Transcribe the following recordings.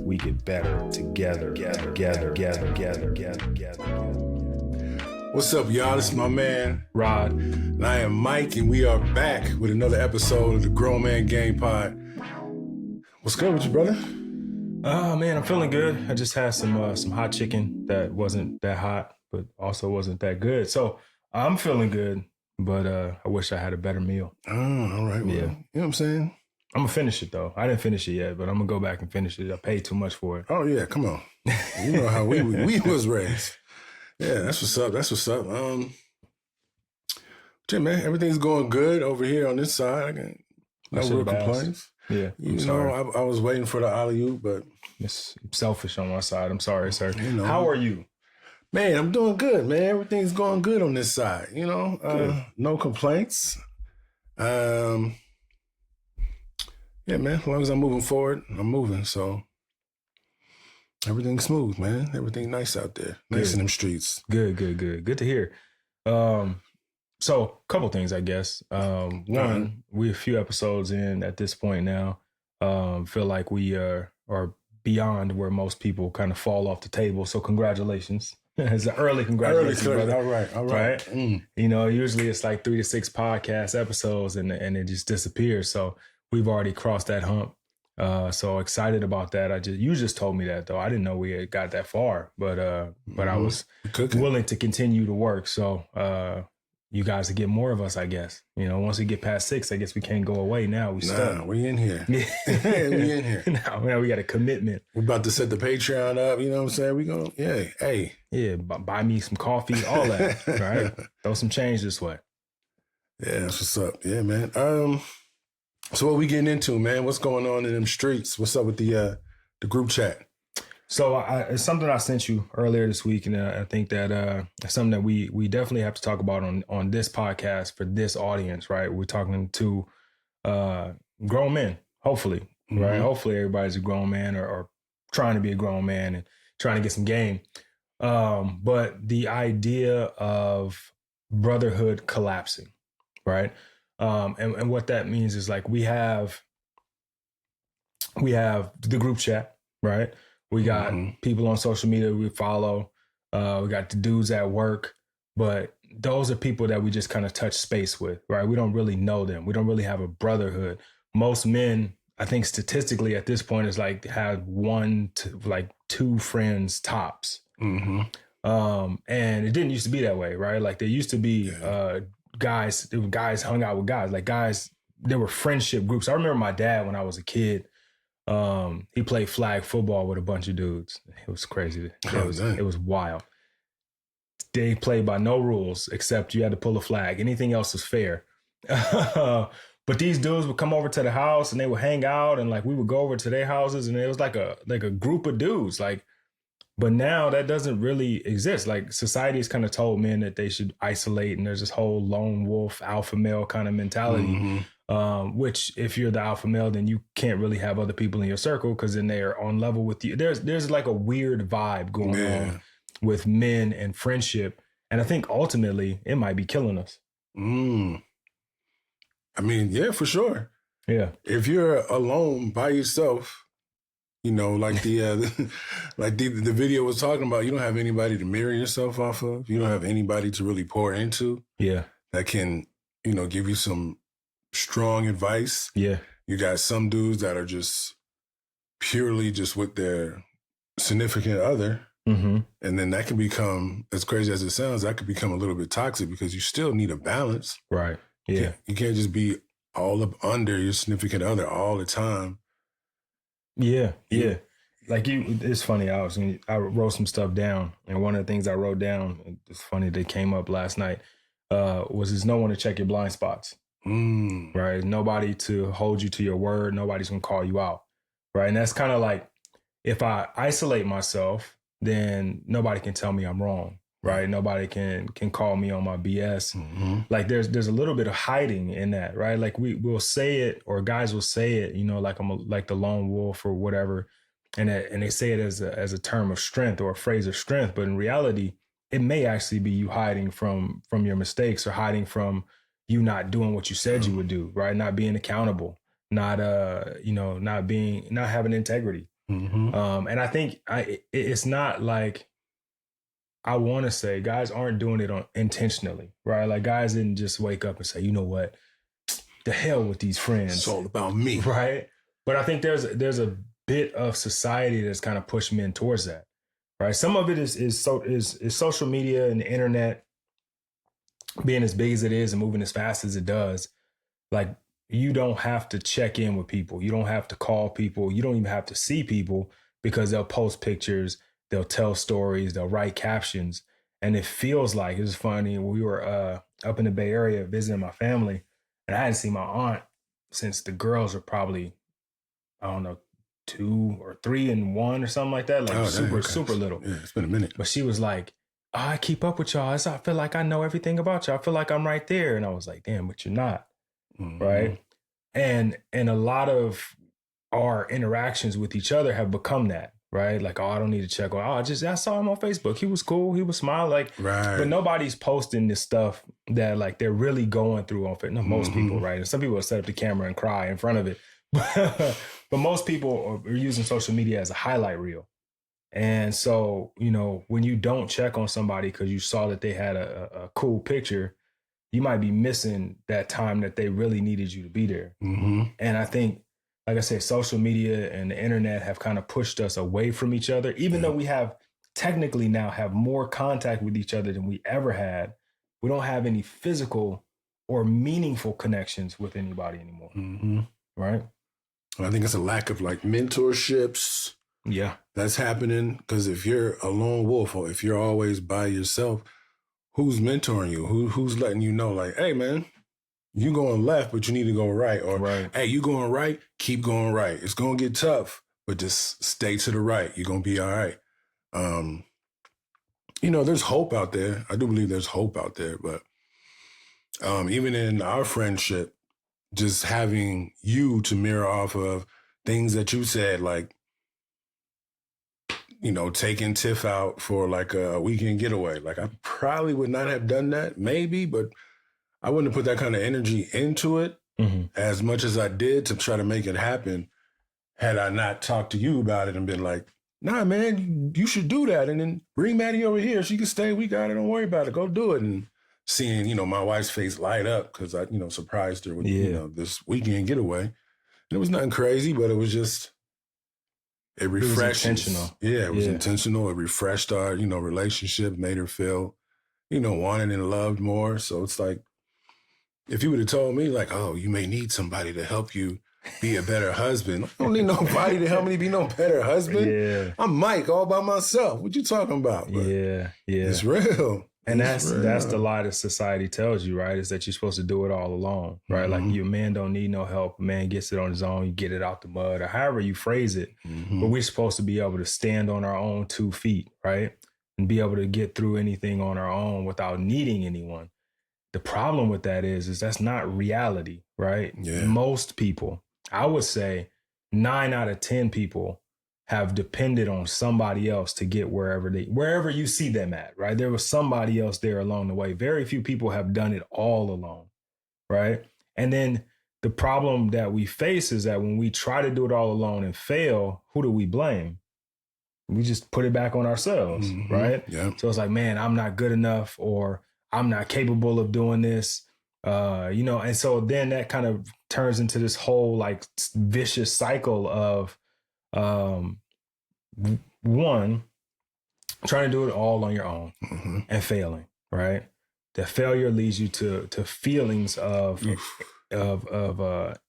we get better together. What's up, y'all? This is my man, Rod. And I am Mike, and we are back with another episode of the Grown Man Game Pod. What's good with you, brother? Oh, man, I'm feeling good. I just had some hot chicken that wasn't that hot, but also wasn't that good. So I'm feeling good, but I wish I had a better meal. Oh, all right. Well, Yeah. You know what I'm saying? I'm going to finish it, though. I didn't finish it yet, but I'm going to go back and finish it. I paid too much for it. Oh, yeah. Come on. You know how we was raised. Yeah, that's what's up. That's what's up. Jim, man, everything's going good over here on this side. No real complaints. Yeah, I was waiting for the alley-oop, but it's selfish on my side. I'm sorry, sir. You know, how are you? Man, I'm doing good, man. Everything's going good on this side. No complaints. Yeah, man. As long as I'm moving forward, I'm moving. So everything's smooth, man. Everything nice out there. Nice in them streets. Good to hear. So a couple things, I guess. One, we're a few episodes in at this point now. Feel like we are beyond where most people kind of fall off the table. So congratulations. It's an early congratulations, brother. All right. Mm. You know, usually it's like 3 to 6 podcast episodes and it just disappears. So we've already crossed that hump. So excited about that. You just told me that, though. I didn't know we had got that far, but I was willing to continue to work. So you guys to get more of us, I guess. You know, once we get past 6, I guess we can't go away now. We in here. We in here. Now we got a commitment. We're about to set the Patreon up. You know what I'm saying? We going, Yeah, buy me some coffee, all that, right? Throw some change this way. Yeah, that's what's up. Yeah, man. So what we getting into, man? What's going on in them streets? What's up with the group chat? So it's something I sent you earlier this week, and I think that it's something that we definitely have to talk about on this podcast for this audience, right? We're talking to grown men, hopefully, right? Hopefully everybody's a grown man or trying to be a grown man and trying to get some game. But the idea of brotherhood collapsing, right? And what that means is like we have the group chat, right? We got people on social media we follow. We got the dudes at work, but those are people that we just kind of touch space with, right? We don't really know them. We don't really have a brotherhood. Most men, I think statistically at this point is like have 1 to like 2 friends tops. And it didn't used to be that way, right? Like there used to be guys hung out with guys, like guys, there were friendship groups. I remember my dad when I was a kid. He played flag football with a bunch of dudes. It was crazy. It was wild. They played by no rules except you had to pull a flag. Anything else was fair. But these dudes would come over to the house and they would hang out and like we would go over to their houses and it was like a group of dudes. But now that doesn't really exist. Like society has kind of told men that they should isolate and there's this whole lone wolf alpha male kind of mentality. Which if you're the alpha male, then you can't really have other people in your circle because then they're on level with you. There's like a weird vibe going on with men and friendship. And I think ultimately it might be killing us. I mean, yeah, for sure. Yeah. If you're alone by yourself, you know, like the video was talking about, you don't have anybody to mirror yourself off of. You don't have anybody to really pour into. Yeah. That can, you know, give you some strong advice. Yeah. You got some dudes that are just purely just with their significant other. And then that can become, as crazy as it sounds, that could become a little bit toxic because you still need a balance. Right. Yeah. You can't just be all up under your significant other all the time. Yeah. Like it's funny. I wrote some stuff down, and one of the things I wrote down, it's funny, they came up last night, was there's no one to check your blind spots. Right. Nobody to hold you to your word. Nobody's going to call you out. Right. And that's kind of like, if I isolate myself, then nobody can tell me I'm wrong. Right. Nobody can call me on my BS. Like there's a little bit of hiding in that. Right. Like we'll say it, or guys will say it, you know, like like the lone wolf or whatever. And they say it as a term of strength or a phrase of strength. But in reality, it may actually be you hiding from your mistakes or hiding from you not doing what you said you would do, right? Not being accountable, not having integrity. And I think it's not like, I want to say guys aren't doing it intentionally, right? Like guys didn't just wake up and say, you know what, the hell with these friends. It's all about me. Right. But I think there's a bit of society that's kind of pushed men towards that. Right. Some of it is social media and the internet being as big as it is and moving as fast as it does. Like, you don't have to check in with people. You don't have to call people. You don't even have to see people, because they'll post pictures, they'll tell stories, they'll write captions. And it feels like, it was funny, we were up in the Bay Area visiting my family, and I hadn't seen my aunt since the girls were probably, I don't know, 2 or 3 and 1 or something like that. Like super little. Yeah, it's been a minute. But she was like, oh, I keep up with y'all. I feel like I know everything about y'all. I feel like I'm right there. And I was like, damn, but you're not. Right. And a lot of our interactions with each other have become that, right? Like, oh, I don't need to check on, I saw him on Facebook. He was cool. He was smiling. Like, but nobody's posting this stuff that like they're really going through on Facebook. No, most people, right? And some people will set up the camera and cry in front of it. But most people are using social media as a highlight reel. And so, you know, when you don't check on somebody because you saw that they had a cool picture, you might be missing that time that they really needed you to be there. And I think, like I said, social media and the internet have kind of pushed us away from each other, even though we have technically now have more contact with each other than we ever had. We don't have any physical or meaningful connections with anybody anymore. Right. I think it's a lack of like mentorships. Yeah. That's happening, because if you're a lone wolf or if you're always by yourself, who's mentoring you? Who's letting you know, like, hey, man, you going left, but you need to go right. Or, hey, you going right, keep going right. It's going to get tough, but just stay to the right. You're going to be all right. You know, there's hope out there. I do believe there's hope out there. But even in our friendship, just having you to mirror off of things that you said, like, you know, taking Tiff out for like a weekend getaway. Like, I probably would not have done that, maybe, but I wouldn't have put that kind of energy into it as much as I did to try to make it happen, had I not talked to you about it and been like, nah, man, you should do that. And then bring Maddie over here. She can stay. We got it. Don't worry about it. Go do it. And seeing, you know, my wife's face light up because I, you know, surprised her with, you know, this weekend getaway. And it was nothing crazy, but it was just, it refreshed. It was intentional. Yeah, it was intentional. It refreshed our, you know, relationship, made her feel, you know, wanted and loved more. So it's like, if you would have told me like, oh, you may need somebody to help you be a better husband. I don't need nobody to help me be no better husband. Yeah. I'm Mike all by myself. What you talking about? But it's real. And that's the lie that society tells you, right? Is that you're supposed to do it all alone, right? Like, your man don't need no help. A man gets it on his own. You get it out the mud, or however you phrase it. But we're supposed to be able to stand on our own 2 feet, right? And be able to get through anything on our own without needing anyone. The problem with that is that's not reality, right? Yeah. Most people, I would say 9 out of 10 people have depended on somebody else to get wherever you see them at, right? There was somebody else there along the way. Very few people have done it all alone, right? And then the problem that we face is that when we try to do it all alone and fail, who do we blame? We just put it back on ourselves, right? Yeah. So it's like, man, I'm not good enough, or I'm not capable of doing this, you know? And so then that kind of turns into this whole like vicious cycle of, one, trying to do it all on your own and failing, right? The failure leads you to feelings of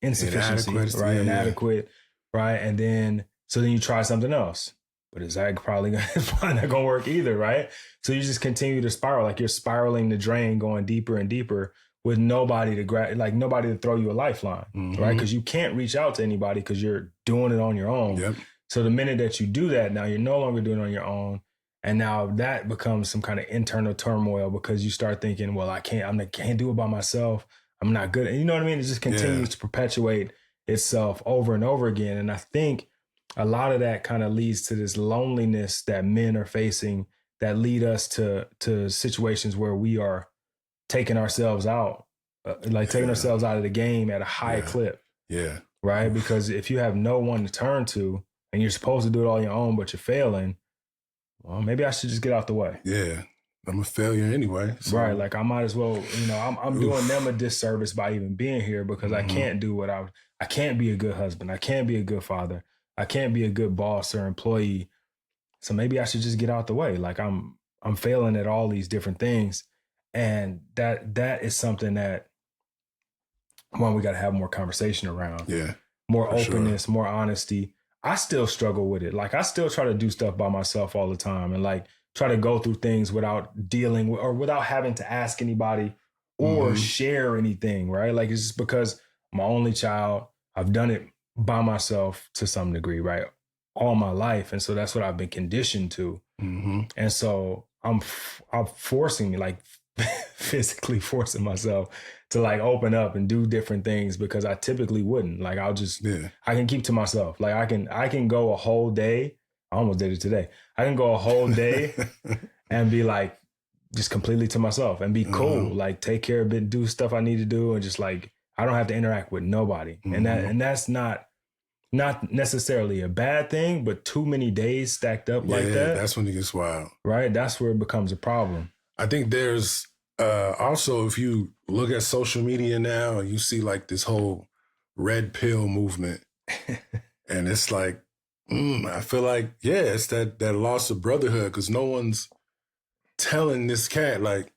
insufficiency, right? Inadequate, right? And then you try something else, but it's probably not going to work either, right? So you just continue to spiral, like you're spiraling the drain, going deeper and deeper with nobody to throw you a lifeline, right? Because you can't reach out to anybody because you're doing it on your own. Yep. So the minute that you do that, now you're no longer doing it on your own. And now that becomes some kind of internal turmoil because you start thinking, well, I can't do it by myself. I'm not good. You know what I mean? It just continues to perpetuate itself over and over again. And I think a lot of that kind of leads to this loneliness that men are facing that lead us to situations where we are taking ourselves out, taking ourselves out of the game at a high clip. Yeah. Right. Because if you have no one to turn to, and you're supposed to do it all on your own, but you're failing, well, maybe I should just get out the way. Yeah. I'm a failure anyway. So. Right. Like I might as well, I'm doing them a disservice by even being here because I can't do what I can't be a good husband. I can't be a good father. I can't be a good boss or employee. So maybe I should just get out the way. Like I'm failing at all these different things. And that is something that we got to have more conversation around. Yeah. More openness, more honesty. I still struggle with it. Like I still try to do stuff by myself all the time and like try to go through things without dealing with, or without having to ask anybody or share anything, right? Like it's just because I'm my only child. I've done it by myself to some degree, right? All my life. And so that's what I've been conditioned to. And so I'm forcing me, like physically forcing myself to like open up and do different things because I typically wouldn't. Like I'll just, I can keep to myself. Like I can go a whole day. I almost did it today. I can go a whole day and be like, just completely to myself and be cool. Like take care of it, do stuff I need to do. And just like, I don't have to interact with nobody. And that's not necessarily a bad thing, but too many days stacked up like that. That's when it gets wild. Right. That's where it becomes a problem. I think there's also, if you look at social media now, you see like this whole red pill movement. And it's like, I feel like, it's that loss of brotherhood because no one's telling this cat like,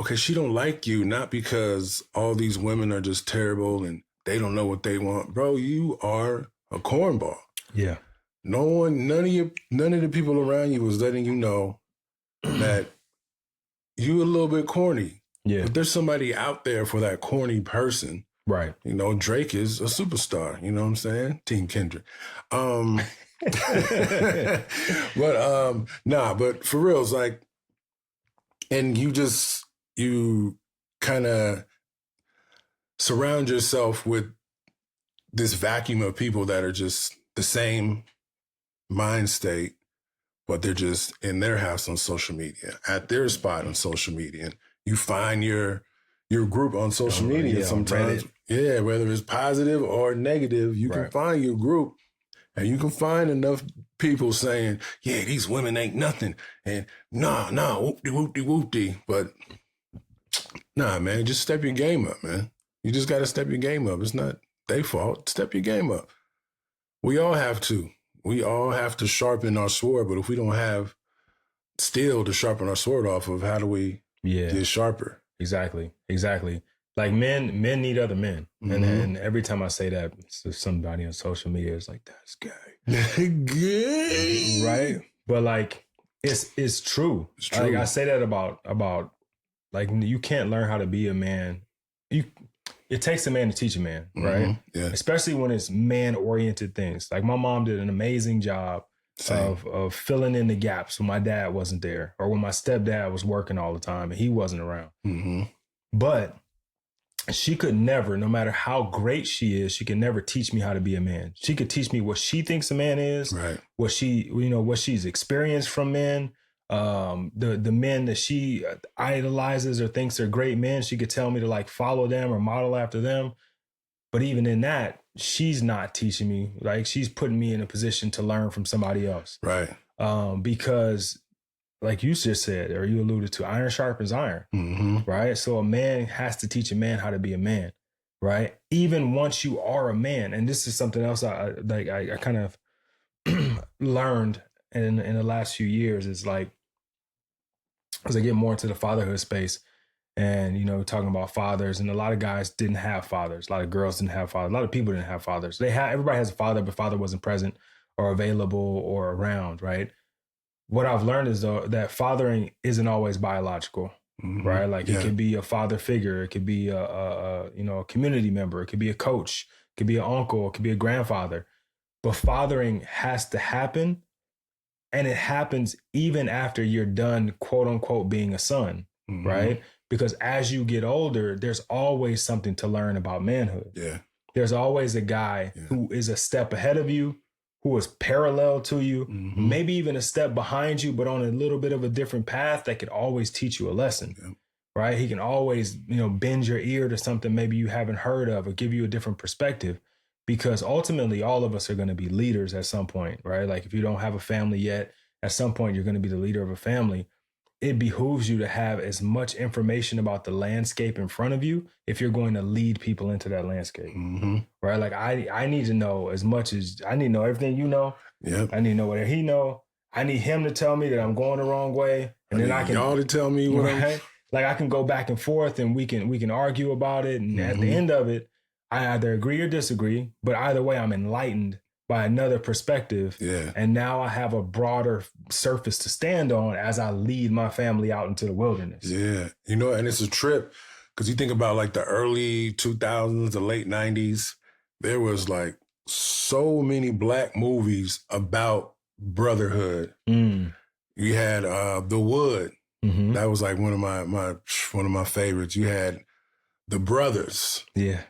okay, she don't like you, not because all these women are just terrible and they don't know what they want. Bro, you are a cornball. Yeah. None of the people around you was letting you know that you a little bit corny. Yeah. But there's somebody out there for that corny person. Right. Drake is a superstar. You know what I'm saying? Team Kendrick. But for real, it's like, and you kind of surround yourself with this vacuum of people that are just the same mind state, but they're just in their house on social media, at their spot on social media. And you find your group on social media sometimes. Yeah, whether it's positive or negative, you can find your group and you can find enough people saying, yeah, these women ain't nothing. And nah, whoopty. But nah, man, just step your game up, man. You just got to step your game up. It's not their fault. Step your game up. We all have to. We all have to sharpen our sword. But if we don't have steel to sharpen our sword off of, how do we get sharper? Exactly. Like men need other men. And every time I say that to somebody on social media, it's like, that's gay. Gay. Right? But like, it's true. It's true. Like I say that about like, you can't learn how to be a man. It takes a man to teach a man, right? Yeah. Especially when it's man-oriented things. Like my mom did an amazing job of filling in the gaps when my dad wasn't there or when my stepdad was working all the time and he wasn't around. But she could never, no matter how great she is, she could never teach me how to be a man. She could teach me what she thinks a man is, what she's experienced from men. The men that she idolizes or thinks are great men, she could tell me to like follow them or model after them. But even in that, she's not teaching me. Like she's putting me in a position to learn from somebody else. Right. Because like you just said, or you alluded to, iron sharpens iron. Right. So a man has to teach a man how to be a man. Right. Even once you are a man. And this is something else I kind of learned in the last few years is like, as I get more into the fatherhood space and, talking about fathers, and a lot of guys didn't have fathers. A lot of girls didn't have fathers. A lot of people didn't have fathers. Everybody has a father, but father wasn't present or available or around, right? What I've learned is though that fathering isn't always biological, right? Like it could be a father figure. It could be a community member. It could be a coach. It could be an uncle. It could be a grandfather. But fathering has to happen. And it happens even after you're done, quote unquote, being a son, right? Because as you get older, there's always something to learn about manhood. Yeah. There's always a guy who is a step ahead of you, who is parallel to you, maybe even a step behind you, but on a little bit of a different path that could always teach you a lesson, right? He can always, bend your ear to something maybe you haven't heard of or give you a different perspective. because ultimately all of us are going to be leaders at some point, right? Like if you don't have a family yet, at some point you're going to be the leader of a family. It behooves you to have as much information about the landscape in front of you if you're going to lead people into that landscape, right? Like I need to know as much as I need to know everything you know. Yep. I need to know what he know. I need him to tell me that I'm going the wrong way, and then I can y'all to tell me what right? Like I can go back and forth, and we can argue about it, and at the end of it, I either agree or disagree. But either way, I'm enlightened by another perspective. Yeah. And now I have a broader surface to stand on as I lead my family out into the wilderness. Yeah. You know, and it's a trip because you think about like the early 2000s, the late 90s, there was like so many Black movies about brotherhood. You had The Wood. That was like one of my favorites. You had The Brothers. Yeah.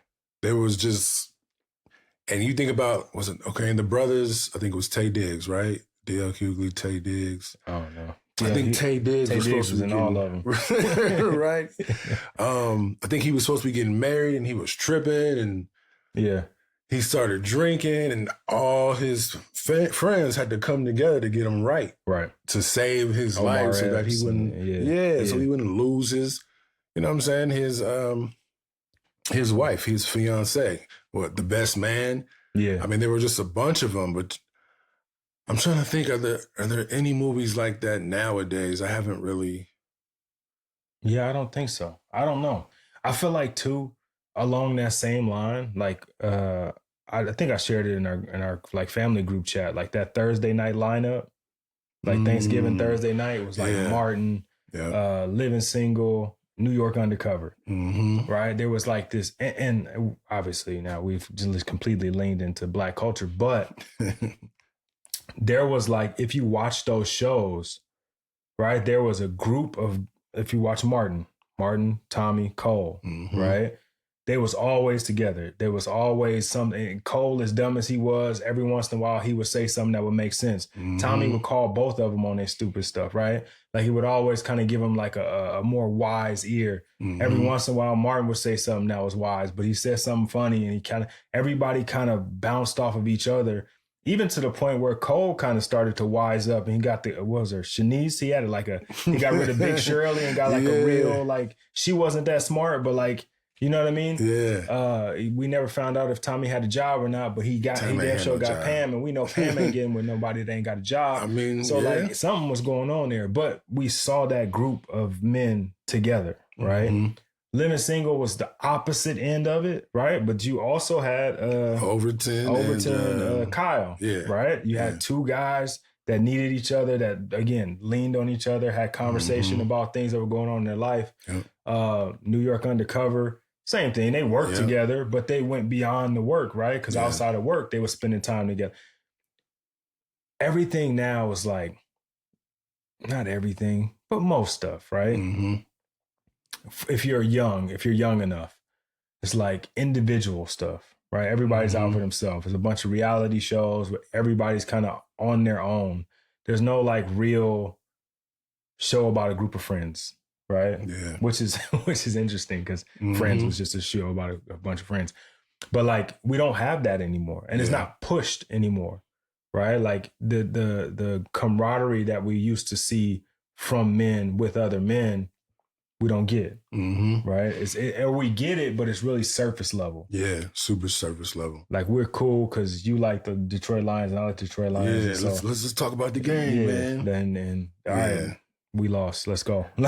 There was just, and you think about, and The Brothers, I think it was Taye Diggs, right? D.L. Hughley, Taye Diggs. Oh, no. I think Taye Diggs was supposed to be in all of them. right? I think he was supposed to be getting married and he was tripping and he started drinking and all his friends had to come together to get him right. To save his life so that he wouldn't, so he wouldn't lose his, you know what I'm saying? His wife, his fiance, the best man. Yeah. I mean, there were just a bunch of them, but I'm trying to think, are there any movies like that nowadays? I haven't really. Yeah, I don't think so. I don't know. I feel like too, along that same line, like I think I shared it in our like family group chat, like that Thursday night lineup, like Thanksgiving Thursday night was like Martin, Living Single, New York Undercover, right? There was like this, and obviously now we've just completely leaned into Black culture, but there was like, if you watch those shows, right, there was a group of, if you watch Martin, Tommy, Cole, right? They was always together. There was always something. Cole, as dumb as he was, every once in a while he would say something that would make sense. Tommy would call both of them on their stupid stuff, right? Like he would always kind of give them like a more wise ear. Every once in a while, Martin would say something that was wise, but he said something funny, and everybody kind of bounced off of each other, even to the point where Cole kind of started to wise up, and he got Shanice? He had he got rid of Big Shirley and got like a real, like, she wasn't that smart, but like, you know what I mean? Yeah. We never found out if Tommy had a job or not, but he damn sure got Pam, and we know Pam ain't getting with nobody that ain't got a job. I mean, so like something was going on there, but we saw that group of men together, right? Living Single was the opposite end of it, right? But you also had Overton and Kyle, right? You had two guys that needed each other, that again leaned on each other, had conversation about things that were going on in their life. New York Undercover, same thing. They worked together, but they went beyond the work, right? Because outside of work, they were spending time together. Everything now is like, not everything, but most stuff, right? If you're young enough, it's like individual stuff, right? Everybody's out for themselves. There's a bunch of reality shows where everybody's kind of on their own. There's no like real show about a group of friends, right? Yeah. Which is interesting because Friends was just a show about a bunch of friends. But like, we don't have that anymore, and it's not pushed anymore, right? Like the camaraderie that we used to see from men with other men, we don't get, right? Or we get it, but it's really surface level. Yeah, super surface level. Like, we're cool because you like the Detroit Lions and I like the Detroit Lions. Yeah, so, let's just talk about the game, man. Then all right, we lost. Let's go. You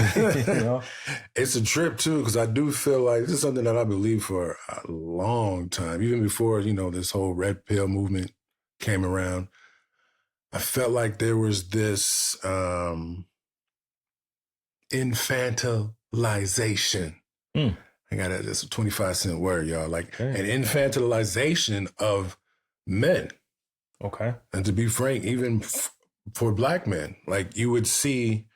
know? It's a trip too, because I do feel like this is something that I believe for a long time, even before this whole red pill movement came around. I felt like there was this infantilization. I got that's a 25-cent word, y'all. Like an infantilization of men. Okay. And to be frank, even for Black men, like you would see,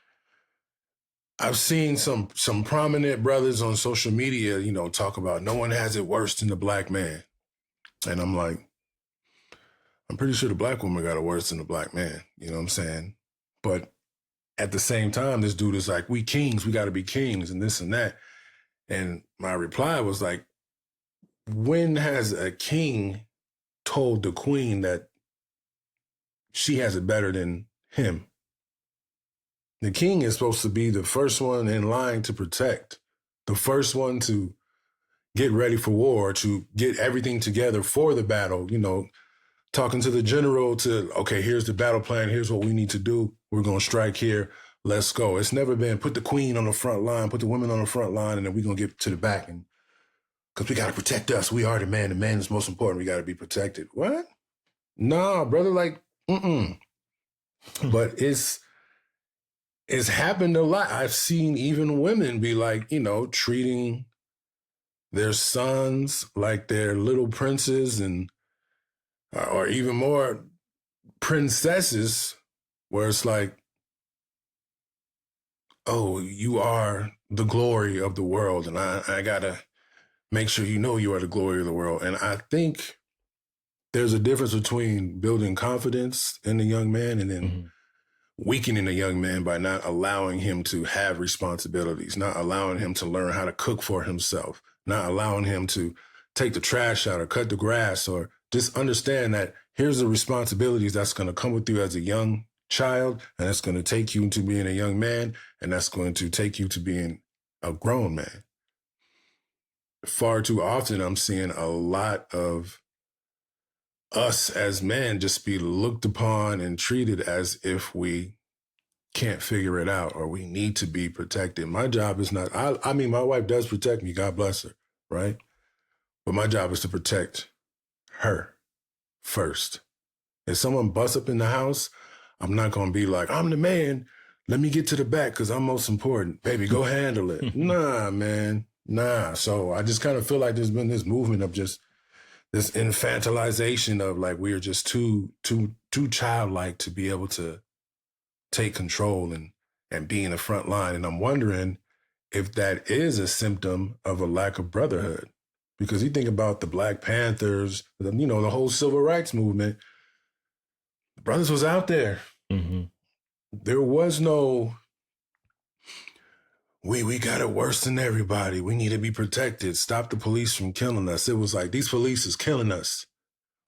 I've seen some prominent brothers on social media, talk about no one has it worse than the Black man. And I'm like, I'm pretty sure the Black woman got it worse than the Black man. You know what I'm saying? But at the same time, this dude is like, we kings, we got to be kings and this and that. And my reply was like, when has a king told the queen that she has it better than him. The king is supposed to be the first one in line to protect, the first one to get ready for war, to get everything together for the battle, talking to the general to, okay, here's the battle plan. Here's what we need to do. We're going to strike here. Let's go. It's never been put the queen on the front line, put the women on the front line, and then we're going to get to the back. And because we got to protect us. We are the man. The man is most important. We got to be protected. What? Nah, brother, But it's happened a lot. I've seen even women be like, treating their sons like they're little princes and or even more princesses, where it's like, oh, you are the glory of the world, and I gotta make sure you are the glory of the world. And I think there's a difference between building confidence in a young man and then weakening a young man by not allowing him to have responsibilities, not allowing him to learn how to cook for himself, not allowing him to take the trash out or cut the grass, or just understand that here's the responsibilities that's going to come with you as a young child, and that's going to take you into being a young man, and that's going to take you to being a grown man. Far too often, I'm seeing a lot of us as men just be looked upon and treated as if we can't figure it out or we need to be protected. My job is not, I mean, my wife does protect me, God bless her, right? But my job is to protect her first. If someone busts up in the house, I'm not going to be like, I'm the man, let me get to the back because I'm most important. Baby, go handle it. Nah, man, nah. So I just kind of feel like there's been this movement of just this infantilization of like, we are just too childlike to be able to take control and be in the front line. And I'm wondering if that is a symptom of a lack of brotherhood. Because you think about the Black Panthers, the whole civil rights movement, the brothers was out there. Mm-hmm. There was no, we got it worse than everybody. We need to be protected. Stop the police from killing us. It was like, these police is killing us.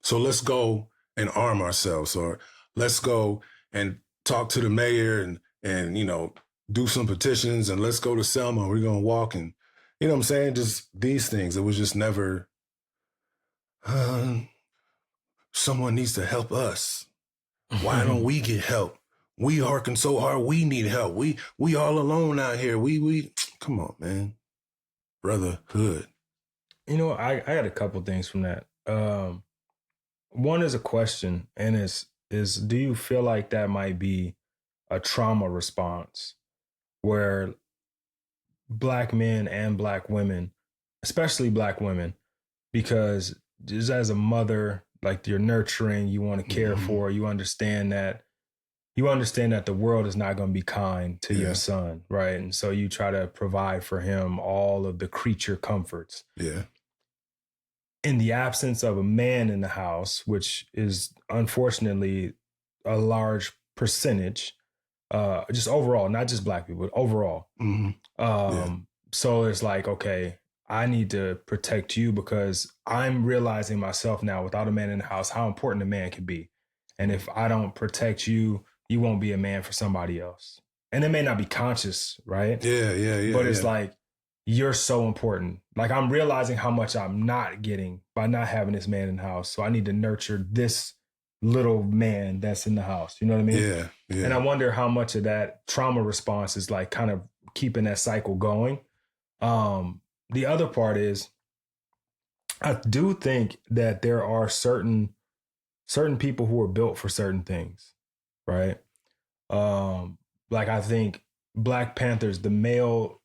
So let's go and arm ourselves, or let's go and talk to the mayor and do some petitions, and let's go to Selma. We're going to walk and, what I'm saying? Just these things. It was just never, someone needs to help us. Why don't we get help? We working so hard. We need help. We all alone out here. We come on, man. Brotherhood. I got a couple things from that. One is a question, and is do you feel like that might be a trauma response where Black men and Black women, especially Black women, because just as a mother, like you're nurturing, you want to care for, you understand that the world is not going to be kind to your son, right? And so you try to provide for him all of the creature comforts. Yeah. In the absence of a man in the house, which is unfortunately a large percentage, just overall, not just Black people, but overall. So it's like, okay, I need to protect you because I'm realizing myself now, without a man in the house, how important a man can be. And if I don't protect you, you won't be a man for somebody else. And it may not be conscious, right? Yeah. But it's like, you're so important. Like, I'm realizing how much I'm not getting by not having this man in the house. So I need to nurture this little man that's in the house. You know what I mean? Yeah. And I wonder how much of that trauma response is like kind of keeping that cycle going. The other part is, I do think that there are certain people who are built for certain things, right? Like I think Black Panthers, the male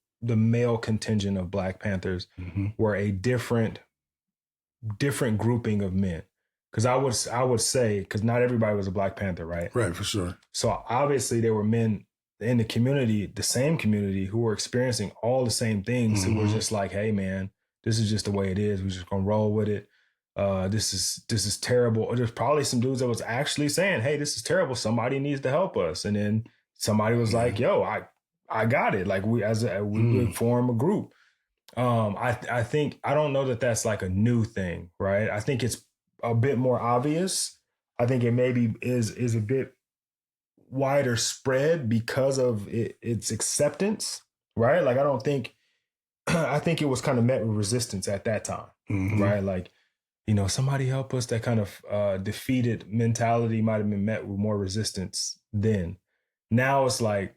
contingent of Black Panthers were a different grouping of men. Because I would say, because not everybody was a Black Panther, right? Right, for sure. So obviously there were men in the community, the same community, who were experiencing all the same things, who were just like, hey man, this is just the way it is. We're just gonna roll with it. This is terrible. Or there's probably some dudes that was actually saying, hey, this is terrible. Somebody needs to help us. And then somebody was like, yo, I got it. Like we would form a group. I think, I don't know that that's like a new thing, right? I think it's a bit more obvious. I think it maybe is a bit wider spread because of its acceptance, right? Like I don't think I think it was kind of met with resistance at that time, right? Like, somebody help us. That kind of defeated mentality might have been met with more resistance then. Now it's like,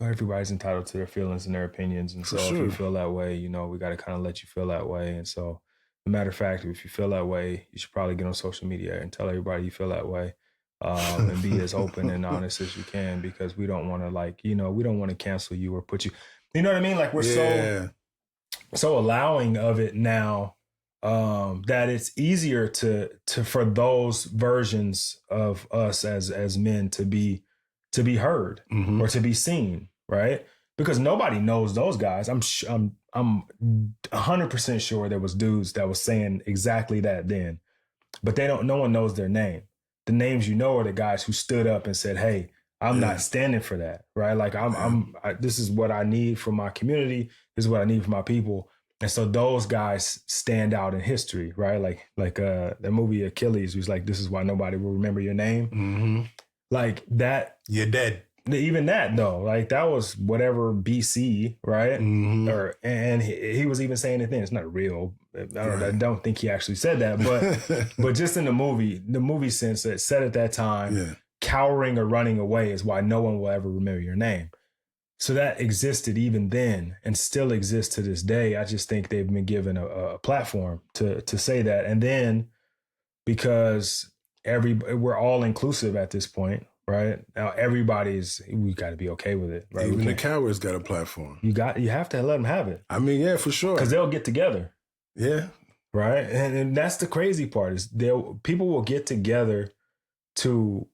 everybody's entitled to their feelings and their opinions. And so if you feel that way, we got to kind of let you feel that way. And so, as a matter of fact, if you feel that way, you should probably get on social media and tell everybody you feel that way. And be as open and honest as you can, because we don't want to we don't want to cancel you or put you, you know what I mean? Like we're so allowing of it now, that it's easier to for those versions of us as men to be heard or to be seen, right? Because nobody knows those guys. I'm 100% sure there was dudes that was saying exactly that then, but no one knows their name. The names are the guys who stood up and said, "Hey, I'm not standing for that," right? Like this is what I need for my community. This is what I need for my people. And so those guys stand out in history, right? Like the movie Achilles was like, "This is why nobody will remember your name." Like that. You're dead. Even that though, like that was whatever BC, right? And he was even saying it then. It's not real. I don't think he actually said that, but just in the movie sense, that said at that time, cowering or running away is why no one will ever remember your name. So that existed even then and still exists to this day. I just think they've been given a platform to say that. And then because we're all inclusive at this point, right? Now we got to be okay with it, right? Even the cowards got a platform. You have to let them have it. I mean, yeah, for sure. Because they'll get together. Yeah. Right. And that's the crazy part is people will get together to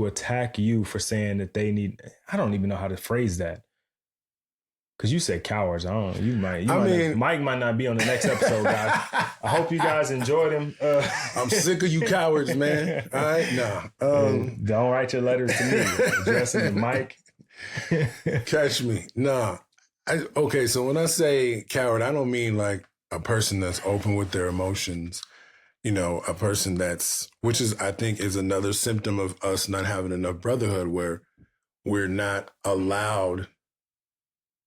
attack you for saying that they need, I don't even know how to phrase that. Cause you said cowards. Mike might not be on the next episode, guys. I hope you guys enjoyed him. I'm sick of you cowards, man. All right. Nah. Don't write your letters to me. Address it to Mike. Catch me. Nah. Okay. So when I say coward, I don't mean like a person that's open with their emotions, a person which is, I think is another symptom of us not having enough brotherhood, where we're not allowed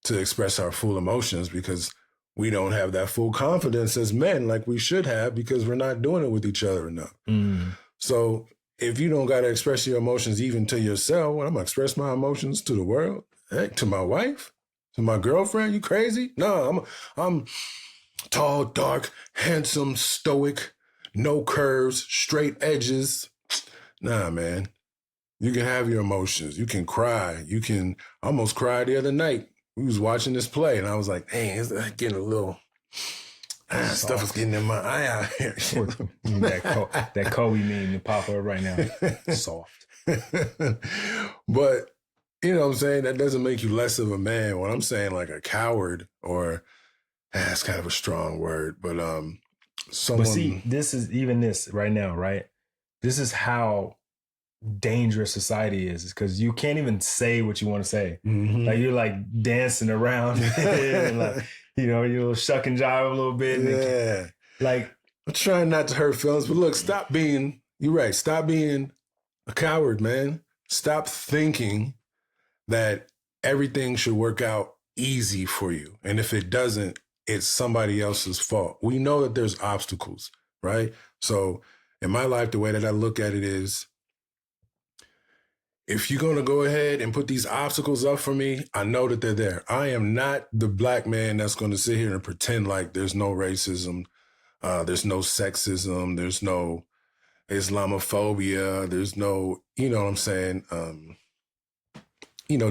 to express our full emotions because we don't have that full confidence as men like we should have, because we're not doing it with each other enough. So if you don't got to express your emotions even to yourself, well, I'm going to express my emotions to the world, heck, to my wife, to my girlfriend. You crazy? No, I'm tall, dark, handsome, stoic, no curves, straight edges. Nah, man. You can have your emotions. You can cry. You can almost cry the other night. We was watching this play, and I was like, "Dang, it's getting a little stuff is getting in my eye out here." that Kobe meme to pop up right now. Soft. But you know what I'm saying? That doesn't make you less of a man. When I'm saying like a coward, or that's kind of a strong word, but someone. But see, this is even this right now, right? This is how dangerous society is because you can't even say what you want to say. Like you're like dancing around and like, you'll shuck and jive a little bit. Yeah. Like I'm trying not to hurt feelings, but look, you're right. Stop being a coward, man. Stop thinking that everything should work out easy for you. And if it doesn't, it's somebody else's fault. We know that there's obstacles, right? So in my life, the way that I look at it is, if you're going to go ahead and put these obstacles up for me, I know that they're there. I am not the black man that's going to sit here and pretend like there's no racism, there's no sexism, there's no Islamophobia, there's no, you know what I'm saying,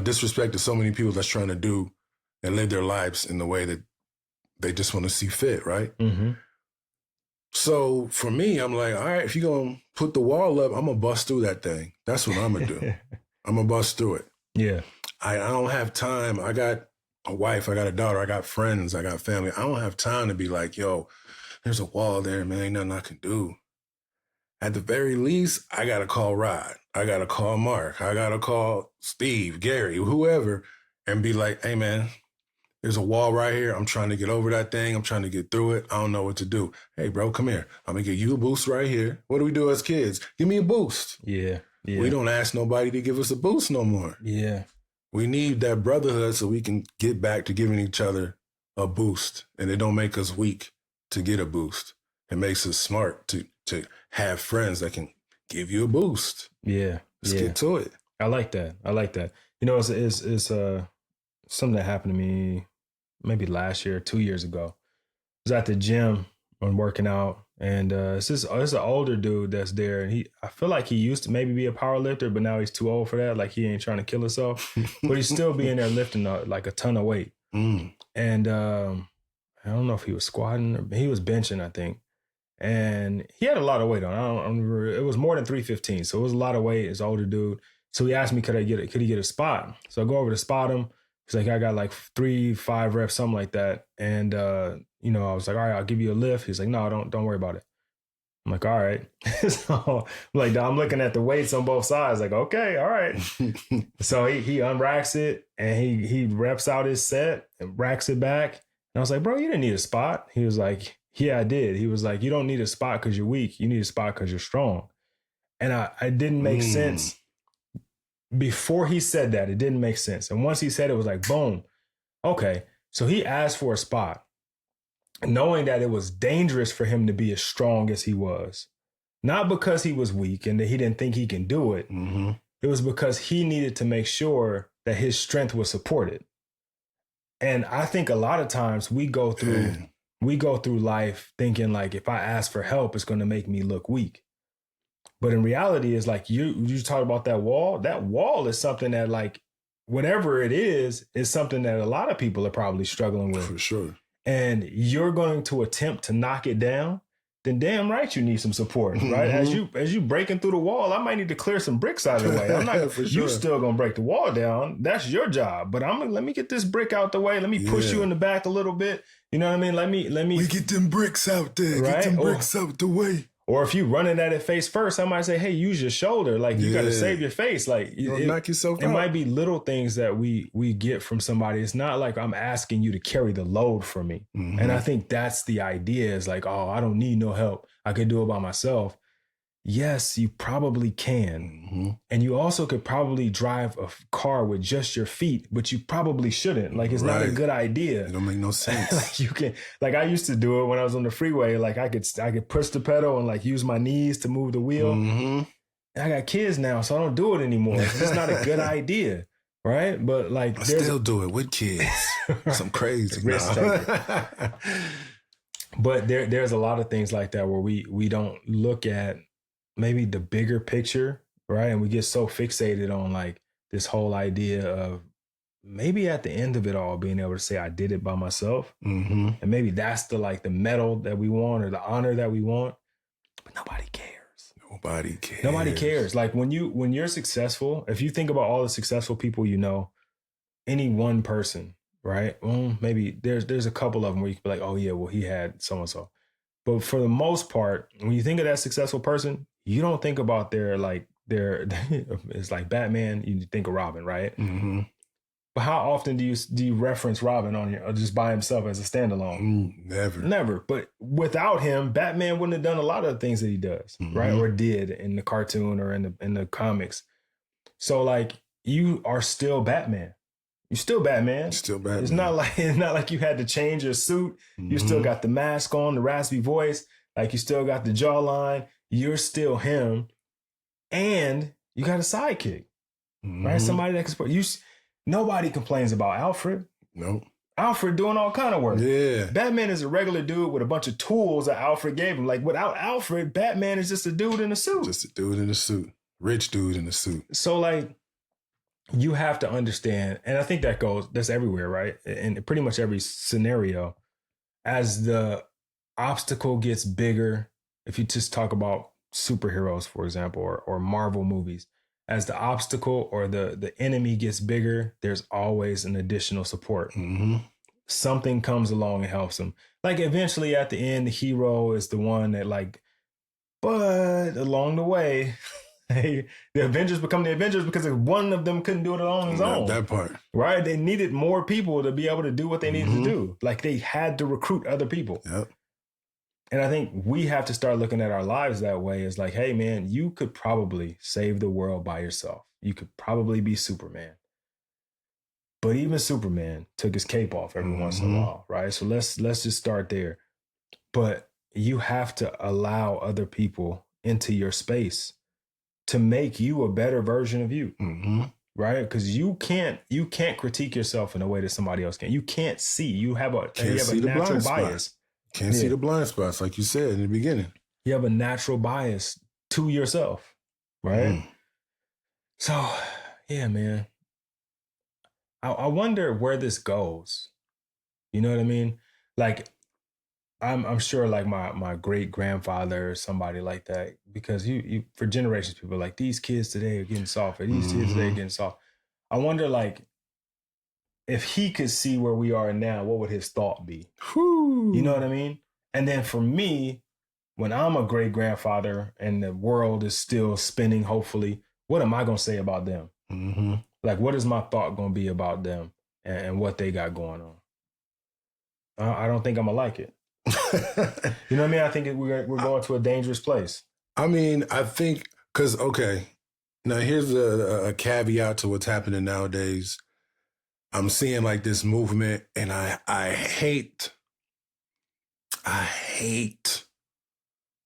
disrespect to so many people that's trying to do and live their lives in the way that they just want to see fit, right? So for me, I'm like, all right, if you're going to put the wall up, I'm going to bust through that thing. That's what I'm going to do. I'm going to bust through it. Yeah. I don't have time. I got a wife. I got a daughter. I got friends. I got family. I don't have time to be like, yo, there's a wall there, man. Ain't nothing I can do. At the very least, I got to call Rod. I got to call Mark. I got to call Steve, Gary, whoever, and be like, hey, man, There's a wall right here. I'm trying to get over that thing. I'm trying to get through it. I don't know what to do. Hey, bro, come here. I'm going to give you a boost right here. What do we do as kids? Give me a boost. Yeah. We don't ask nobody to give us a boost no more. Yeah. We need that brotherhood so we can get back to giving each other a boost. And it don't make us weak to get a boost. It makes us smart to have friends that can give you a boost. Yeah. Let's get to it. I like that. You know, it's something that happened to me maybe last year, 2 years ago. I was at the gym and working out, and it's an older dude that's there, and I feel like he used to maybe be a power lifter, but now he's too old for that. Like he ain't trying to kill himself, but he's still being there lifting like a ton of weight. And I don't know if he was squatting or he was benching, I think. And he had a lot of weight on. I don't remember. It was more than 315, so it was a lot of weight. It's an older dude. So he asked me, could he get a spot? So I go over to spot him. He's like, I got like 3-5 reps, something like that. And, you know, I was like, all right, I'll give you a lift. He's like, no, don't worry about it. I'm like, all right. So I'm looking at the weights on both sides. Like, okay, all right. So he unracks it and he reps out his set and racks it back. And I was like, bro, you didn't need a spot. He was like, yeah, I did. He was like, you don't need a spot because you're weak. You need a spot because you're strong. And I didn't make sense. Before he said that, it didn't make sense. And once he said it, was like, boom. Okay. So he asked for a spot, knowing that it was dangerous for him to be as strong as he was. Not because he was weak and that he didn't think he can do it. It was because he needed to make sure that his strength was supported. And I think a lot of times we go through life thinking like, if I ask for help, it's going to make me look weak. But in reality, it's like you talk about that wall. That wall is something that, like, whatever it is something that a lot of people are probably struggling with. For sure. And you're going to attempt to knock it down, then damn right you need some support, right? As you breaking through the wall, I might need to clear some bricks out of the way. I'm not. You still gonna break the wall down. That's your job. But let me get this brick out the way. Let me push you in the back a little bit. You know what I mean? Let me. We get them bricks out there. Right? Get them bricks out the way. Or if you running at it face first, I might say, hey, use your shoulder. Like, you got to save your face. Like, knock yourself out. It might be little things that we get from somebody. It's not like I'm asking you to carry the load for me. And I think that's the idea, is like, oh, I don't need no help. I could do it by myself. Yes, you probably can. And you also could probably drive a car with just your feet, but you probably shouldn't. Like, it's not a good idea. It don't make no sense. Like, you can, like, I used to do it when I was on the freeway. Like, I could push the pedal and like use my knees to move the wheel. And I got kids now, so I don't do it anymore. It's just not a good idea. Right. But like, I still do it with kids. Some crazy risk taking. But there's a lot of things like that where we don't look at maybe the bigger picture, right? And we get so fixated on like this whole idea of maybe at the end of it all being able to say I did it by myself. And maybe that's the medal that we want or the honor that we want. But nobody cares. Nobody cares. Like when you're successful, if you think about all the successful people you know, any one person, right? Well, maybe there's a couple of them where you can be like, oh yeah, well he had so and so. But for the most part, when you think of that successful person, you don't think about their it's like Batman, you think of Robin, right? But how often do you reference Robin on or just by himself as a standalone? Never. But without him, Batman wouldn't have done a lot of the things that he does, right? Or did in the cartoon or in the comics. So like, you are still Batman. You're still Batman. It's not like you had to change your suit. You still got the mask on, the raspy voice. Like, you still got the jawline. You're still him. And you got a sidekick, right? Somebody that can support you. Nobody complains about Alfred. No. Alfred doing all kind of work. Yeah. Batman is a regular dude with a bunch of tools that Alfred gave him. Like, without Alfred, Batman is just a dude in a suit. Just a dude in a suit. Rich dude in a suit. So like, you have to understand, and I think that's everywhere, right? In pretty much every scenario, as the obstacle gets bigger, if you just talk about superheroes, for example, or Marvel movies, as the obstacle or the enemy gets bigger, there's always an additional support. Something comes along and helps them. Like, eventually at the end, the hero is the one that like, but along the way, The Avengers become the Avengers because one of them couldn't do it on his own. That part. Right? They needed more people to be able to do what they needed to do. Like they had to recruit other people. Yep. And I think we have to start looking at our lives that way. It's like, hey, man, you could probably save the world by yourself. You could probably be Superman. But even Superman took his cape off every once in a while, right? So let's just start there. But you have to allow other people into your space to make you a better version of you, right? Because you can't critique yourself in a way that somebody else can. You can't see. You have a natural bias. Can't see the blind spots, like you said in the beginning. You have a natural bias to yourself, right? So, yeah, man. I wonder where this goes. You know what I mean? Like, I'm sure like my great grandfather or somebody like that, because you for generations, people are like, these kids today are getting soft, or these kids today are getting soft. I wonder like if he could see where we are now, what would his thought be? You know what I mean? And then for me, when I'm a great grandfather and the world is still spinning, hopefully, what am I going to say about them? Like, what is my thought going to be about them and what they got going on? I don't think I'm going to like it. You know what I mean? I think we're going to a dangerous place. I mean, I think, because, okay, now here's a caveat to what's happening nowadays. I'm seeing like this movement, and I hate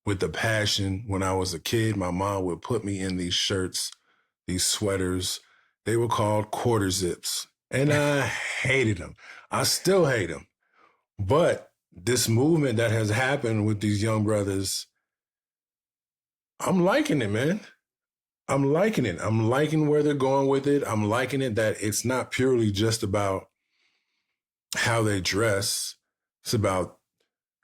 with the passion. When I was a kid, my mom would put me in these shirts, these sweaters. They were called quarter zips, and I hated them. I still hate them. But this movement that has happened with these young brothers, I'm liking it, man. I'm liking it. I'm liking where they're going with it. I'm liking it that it's not purely just about how they dress. It's about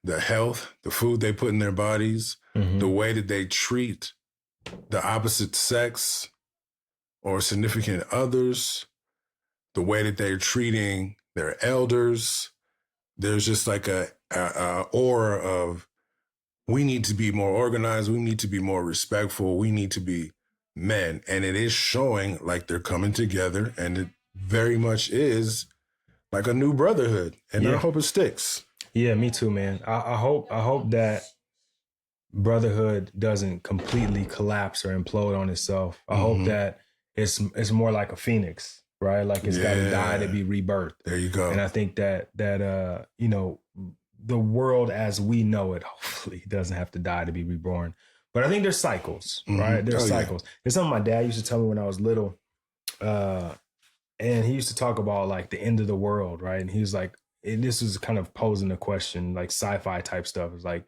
the health, the food they put in their bodies, the way that they treat the opposite sex or significant others, the way that they're treating their elders. There's just like a aura of, we need to be more organized. We need to be more respectful. We need to be men. And it is showing like they're coming together, and it very much is like a new brotherhood. And I hope it sticks. Yeah, me too, man. I hope that brotherhood doesn't completely collapse or implode on itself. I hope that it's more like a phoenix, right? Like it's got to die to be rebirthed. There you go. And I think that you know, the world as we know it hopefully doesn't have to die to be reborn. But I think there's cycles, right? There's cycles. There's something my dad used to tell me when I was little. And he used to talk about like the end of the world, right? And he was like, and this was kind of posing a question, like sci-fi type stuff. It's like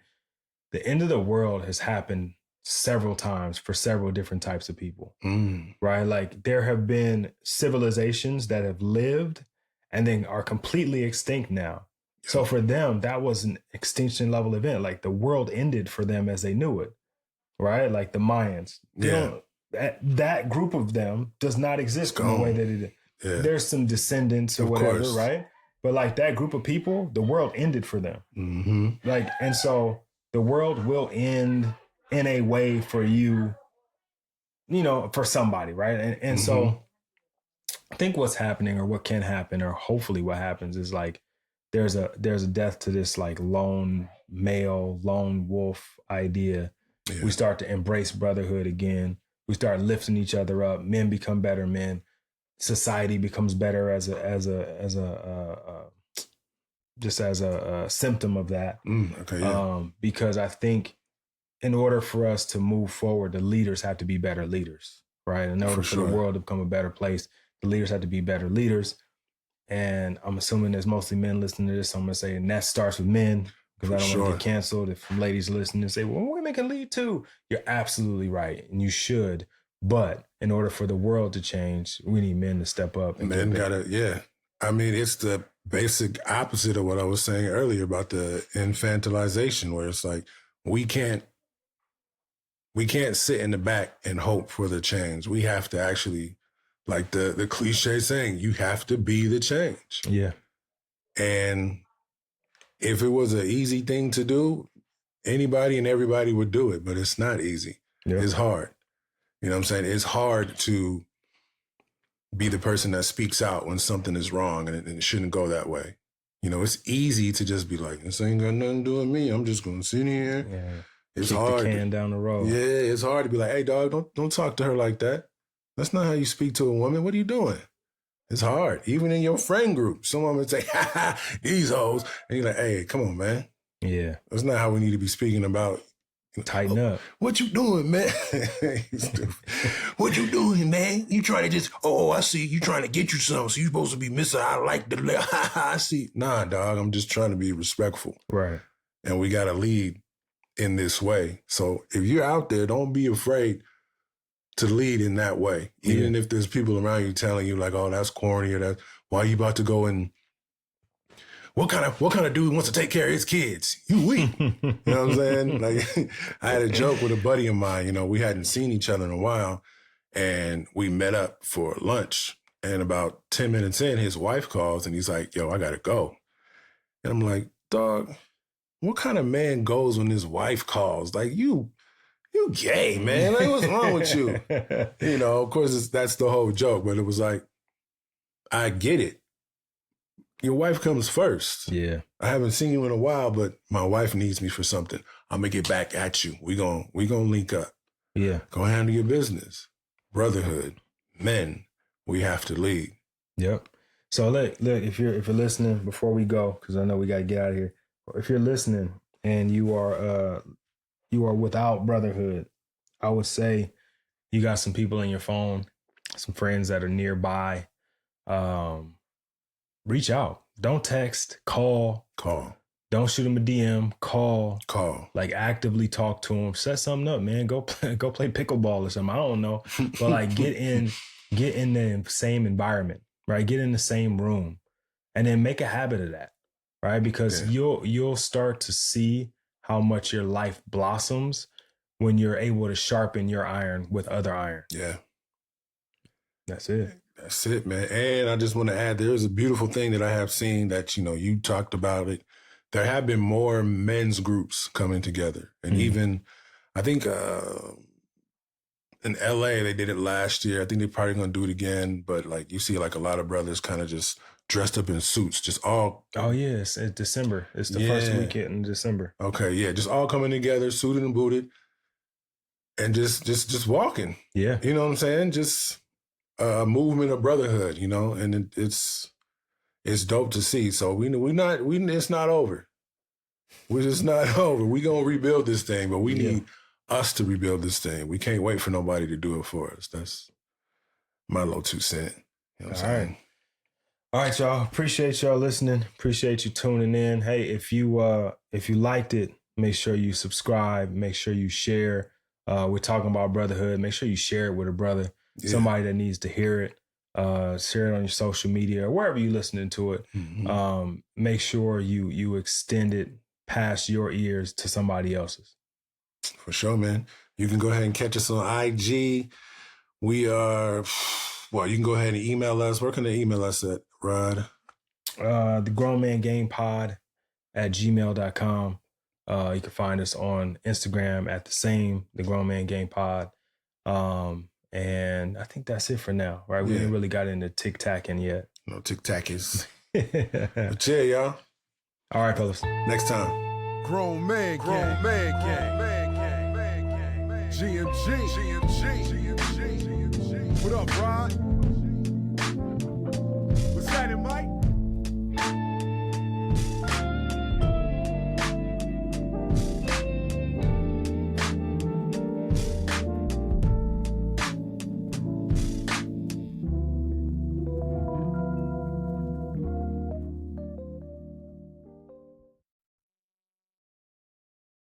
the end of the world has happened several times for several different types of people, right? Like there have been civilizations that have lived and then are completely extinct now. So for them, that was an extinction level event. Like the world ended for them as they knew it, right? Like the Mayans. That group of them does not exist in the way that it did. Yeah. There's some descendants or whatever, right? But like that group of people, the world ended for them. Like, and so the world will end in a way for you, you know, for somebody, right? And so I think what's happening, or what can happen, or hopefully what happens, is like there's a death to this like lone male, lone wolf idea. Yeah. We start to embrace brotherhood again. We start lifting each other up. Men become better men. Society becomes better as a symptom of that. Because I think in order for us to move forward, the leaders have to be better leaders, right? In order for the world to become a better place, the leaders have to be better leaders. And I'm assuming there's mostly men listening to this. So I'm going to say, and that starts with men, because I don't want to get canceled if ladies listen and say, well, women can lead too. You're absolutely right. And you should. But in order for the world to change, we need men to step up. And men gotta, I mean, it's the basic opposite of what I was saying earlier about the infantilization, where it's like, we can't sit in the back and hope for the change. We have to actually, like the cliche saying, you have to be the change. Yeah. And if it was an easy thing to do, anybody and everybody would do it, but it's not easy. Yep. It's hard. You know what I'm saying? It's hard to be the person that speaks out when something is wrong and it shouldn't go that way. You know, it's easy to just be like, this ain't got nothing to do with me. I'm just going to sit here. Yeah. It's Kick hard. the can down the road. Yeah, it's hard to be like, hey, dog, don't talk to her like that. That's not how you speak to a woman. What are you doing? It's hard. Even in your friend group, someone would say, ha ha, these hoes. And you're like, hey, come on, man. Yeah. That's not how we need to be speaking about. Tighten up. What you doing, man? What you doing, man? You trying to just, I see you trying to get you something. So you supposed to be missing. I like the, I see. Nah, dog, I'm just trying to be respectful. Right. And we got to lead in this way. So if you're out there, don't be afraid to lead in that way. Even if there's people around you telling you like, oh, that's corny or that, why are you about to go and what kind of dude wants to take care of his kids? You weak. You know what I'm saying? Like I had a joke with a buddy of mine, you know, we hadn't seen each other in a while and we met up for lunch. And about 10 minutes in, his wife calls and he's like, yo, I gotta go. And I'm like, dog, what kind of man goes when his wife calls? Like you gay, man. Like, what's wrong with you? You know, of course, that's the whole joke, but it was like, I get it. Your wife comes first. Yeah. I haven't seen you in a while, but my wife needs me for something. I'm going to get back at you. We gonna link up. Yeah. Go handle your business. Brotherhood. Men, we have to lead. Yep. So look, if you're listening before we go, because I know we got to get out of here. If you're listening and you are without Brotherhood, I would say you got some people in your phone, some friends that are nearby. Reach out. Don't text. Call. Don't shoot them a DM. Call. Like actively talk to them. Set something up, man. Go play pickleball or something. I don't know, but like get in the same environment, right? Get in the same room, and then make a habit of that, right? Because you'll start to see how much your life blossoms when you're able to sharpen your iron with other iron. Yeah. That's it. That's it, man. And I just want to add, there's a beautiful thing that I have seen that, you know, you talked about it. There have been more men's groups coming together. And even, I think in LA, they did it last year. I think they're probably going to do it again. But like you see like a lot of brothers kind of just dressed up in suits, just all. Oh, yeah. It's December. It's the first weekend in December. Okay. Yeah. Just all coming together, suited and booted and just walking. Yeah. You know what I'm saying? Just a movement of brotherhood, you know, and it's dope to see. So it's not over. We're just not over. We're going to rebuild this thing, but we need us to rebuild this thing. We can't wait for nobody to do it for us. That's my little 2 cents. You know what I'm saying? All right, y'all. Appreciate y'all listening. Appreciate you tuning in. Hey, if you liked it, make sure you subscribe. Make sure you share. We're talking about brotherhood. Make sure you share it with a brother. Somebody that needs to hear it. Share it on your social media or wherever you're listening to it. Mm-hmm. Make sure you extend it past your ears to somebody else's. For sure, man. You can go ahead and catch us on IG. We are, you can go ahead and email us. Where can they email us at, Rod? The Grown Man Game Pod at gmail.com. You can find us on Instagram at the Grown Man Game Pod. And I think that's it for now, right? We didn't really got into tic-tacking yet. No tic-tac is. But yeah, y'all. All right, fellas. Next time. Grown Man Gang. GMG. What up, Rod?